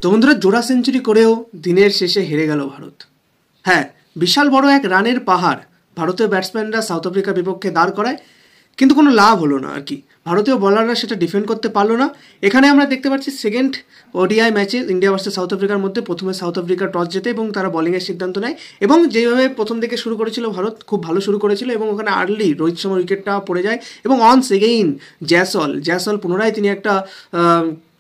তো বন্ধুরা জোড়া সেঞ্চুরি করেও দিনের শেষে হেরে গেল ভারত। হ্যাঁ, বিশাল বড় এক রানের পাহাড় ভারতীয় ব্যাটসম্যানরা সাউথ আফ্রিকার বিপক্ষে দাঁড় করায়, কিন্তু কোনো লাভ হলো না আর কি। ভারতীয় বলাররা সেটা ডিফেন্ড করতে পারলো না। এখানে আমরা দেখতে পাচ্ছি সেকেন্ড ওডিআই ম্যাচে ইন্ডিয়া ভার্সেস সাউথ আফ্রিকার মধ্যে প্রথমে সাউথ আফ্রিকা টস জেতে এবং তারা বোলিংয়ের সিদ্ধান্ত নেয়, এবং যেভাবে প্রথম দিকে শুরু করেছিল ভারত খুব ভালো শুরু করেছিল এবং ওখানে আর্লি রোহিত শর্মার উইকেটটা পড়ে যায় এবং অনস এগেইন জ্যাসল পুনরায় তিনি একটা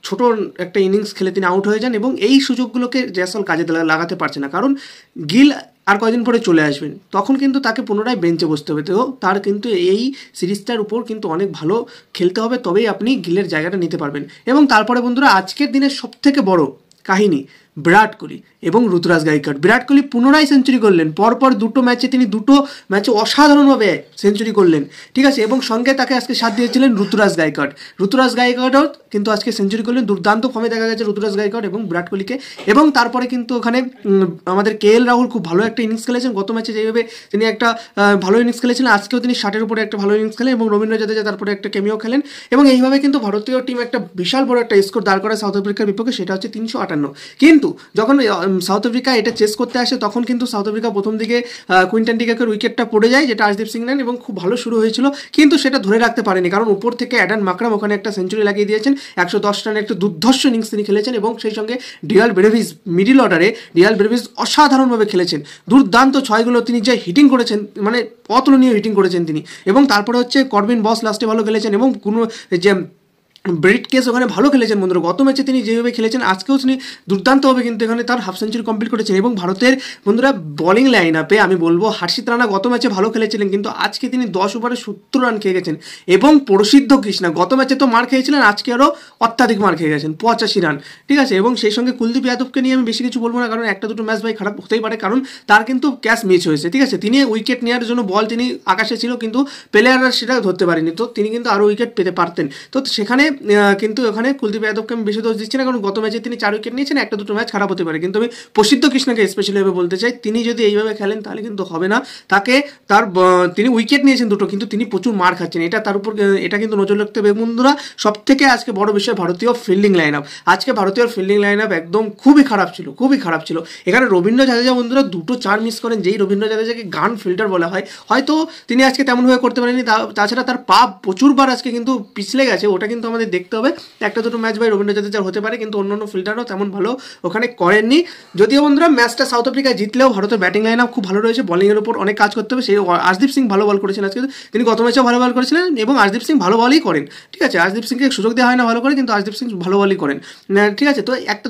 ছোট একটা ইনিংস খেলে তিনি আউট হয়ে যান এবং এই সুযোগগুলোকে জ্যাসল কাজে লাগাতে পারছে না, কারণ গিল আর কয়দিন পরে চলে আসবেন, তখন কিন্তু তাকে পুনরায় বেঞ্চে বসতে হবে। তো তার কিন্তু এই সিরিজটার উপর কিন্তু অনেক ভালো খেলতে হবে, তবেই আপনি গিলের জায়গাটা নিতে পারবেন। এবং তারপরে বন্ধুরা আজকের দিনের সবথেকে বড় কাহিনী বিরাট কোহলি এবং ঋতুরাজ গাইকোয়াড়। বিরাট কোহলি পুনরায় সেঞ্চুরি করলেন, পরপর দুটো ম্যাচে অসাধারণভাবে সেঞ্চুরি করলেন, ঠিক আছে, এবং সঙ্গে তাকে আজকে সাথ দিয়েছিলেন ঋতুরাজ গাইকোয়াড়ও কিন্তু আজকে সেঞ্চুরি করলেন। দুর্দান্ত ফর্মে দেখা গেছে ঋতুরাজ গাইকোয়াড় এবং বিরাট কোহলিকে। এবং তারপরে কিন্তু ওখানে আমাদের KL রাহুল খুব ভালো একটা ইনিংস খেলেছেন। গত ম্যাচে যেভাবে তিনি একটা ভালো ইনিংস খেলেছিলেন, আজকেও তিনি 60-এর উপরে একটা ভালো ইনিংস খেলেন এবং রবীন্দ্র জাদেজা তারপরে একটা ক্যামিও খেলেন, এবং এইভাবে কিন্তু ভারতীয় টিম একটা বিশাল বড় একটা স্কোর দাঁড় করায় সাউথ আফ্রিকার বিপক্ষে, সেটা হচ্ছে 358। কিন্তু যখন সাউথ আফ্রিকা এটা চেস করতে আসে তখন কিন্তু সাউথ আফ্রিকা প্রথম দিকে কুইন্টন ডিককের উইকেটটা পড়ে যায়, যেটা আর্শদীপ সিং নেন এবং খুব ভালো শুরু হয়েছিল, কিন্তু সেটা ধরে রাখতে পারেনি, কারণ উপর থেকে অ্যাডান মাকরাম ওখানে একটা সেঞ্চুরি লাগিয়ে দিয়েছেন। 110 রানে একটা দুর্ধর্ষ ইনিংস তিনি খেলেছেন এবং সেই সঙ্গে ডিয়াল ব্রেভিস মিডিল অর্ডারে অসাধারণভাবে খেলেছেন। দুর্দান্ত ছয়গুলো তিনি যে হিটিং করেছেন, মানে অতুলনীয় হিটিং করেছেন তিনি। এবং তারপরে হচ্ছে করবিন বস লাস্টে ভালো খেলেছেন এবং কোনো যে ব্রিট কেস ওখানে ভালো খেলেছেন বন্ধুরা। গত ম্যাচে তিনি যেভাবে খেলেছেন আজকেও তিনি দুর্দান্তভাবে কিন্তু এখানে তার হাফ সেঞ্চুরি কমপ্লিট করেছেন। এবং ভারতের বন্ধুরা বোলিং লাইন আপে আমি বলবো হর্ষিত রানা গত ম্যাচে ভালো খেলেছিলেন, কিন্তু আজকে তিনি 10 ওভারে 70 রান খেয়ে গেছেন। এবং প্রসিদ্ধ কৃষ্ণা গত ম্যাচে তো মার খেয়েছিলেন, আজকে আরও অত্যাধিক মার খেয়ে গেছেন, 85 রান, ঠিক আছে। এবং সেই সঙ্গে কুলদীপ যাদবকে নিয়ে আমি বেশি কিছু বলবো না, কারণ একটা দুটো ম্যাচ ভাই খারাপ হতেই পারে, কারণ তার কিন্তু ক্যাচ মিস হয়েছে, ঠিক আছে। তিনি উইকেট নেওয়ার জন্য বল তিনি আকাশে ছিল, কিন্তু প্লেয়াররা সেটা ধরতে পারেনি, তো তিনি কিন্তু আরও উইকেট পেতে পারতেন। তো সেখানে কিন্তু ওখানে কুলদীপ যাদবকে আমি বেশি দোষ দিচ্ছি না, কারণ গত ম্যাচে তিনি 4 উইকেট নিয়েছেন, একটা দুটো ম্যাচ খারাপ হতে পারে, কিন্তু আমি প্রসিদ্ধ কৃষ্ণাকে স্পেশালিভাবে বলতে চাই, তিনি যদি এইভাবে খেলেন তাহলে কিন্তু হবে না। তিনি উইকেট নিয়েছেন দুটো, কিন্তু তিনি প্রচুর মার খাচ্ছেন, এটা কিন্তু নজর রাখতে হবে বন্ধুরা। সব থেকে আজকে বড় বিষয় ভারতীয় ফিল্ডিং লাইন আপ। আজকে ভারতীয় ফিল্ডিং লাইন আপ একদম খুবই খারাপ ছিল। এখানে রবীন্দ্র জাদেজা বন্ধুরা 2-4 মিস করেন, যেই রবীন্দ্র জাদেজাকে গান ফিল্ডার বলা হয়, হয়তো তিনি আজকে তেমনভাবে করতে পারেনি, তাছাড়া তার পা প্রচুরবার আজকে কিন্তু পিছলে গেছে, ওটা কিন্তু আমাদের দেখতে হবে। একটা দুটো ম্যাচ ভাই রবীন্দ্র জাদেজার হতে পারে, কিন্তু অন্যান্য ফিল্ডারও তেমন ভালো ওখানে করেননি। যদিও বন্ধুরা ম্যাচটা সাউথ আফ্রিকায় জিতলেও ভারতের ব্যাটিং লাইন আপ খুব ভালো রয়েছে, বোলিংয়ের উপর অনেক কাজ করতে হবে। সেই আর্শদীপ সিং ভালো বল করেছেন আজকে, তিনি গত ম্যাচেও ভালো বল করেছিলেন এবং আর্শদীপ সিং ভালো বলই করেন, ঠিক আছে। আর্শদীপ সিংকে সুযোগ দেওয়া হয় না ভালো করে, কিন্তু আর্শদীপ সিং ভালো বলই করেন, ঠিক আছে। তো একটা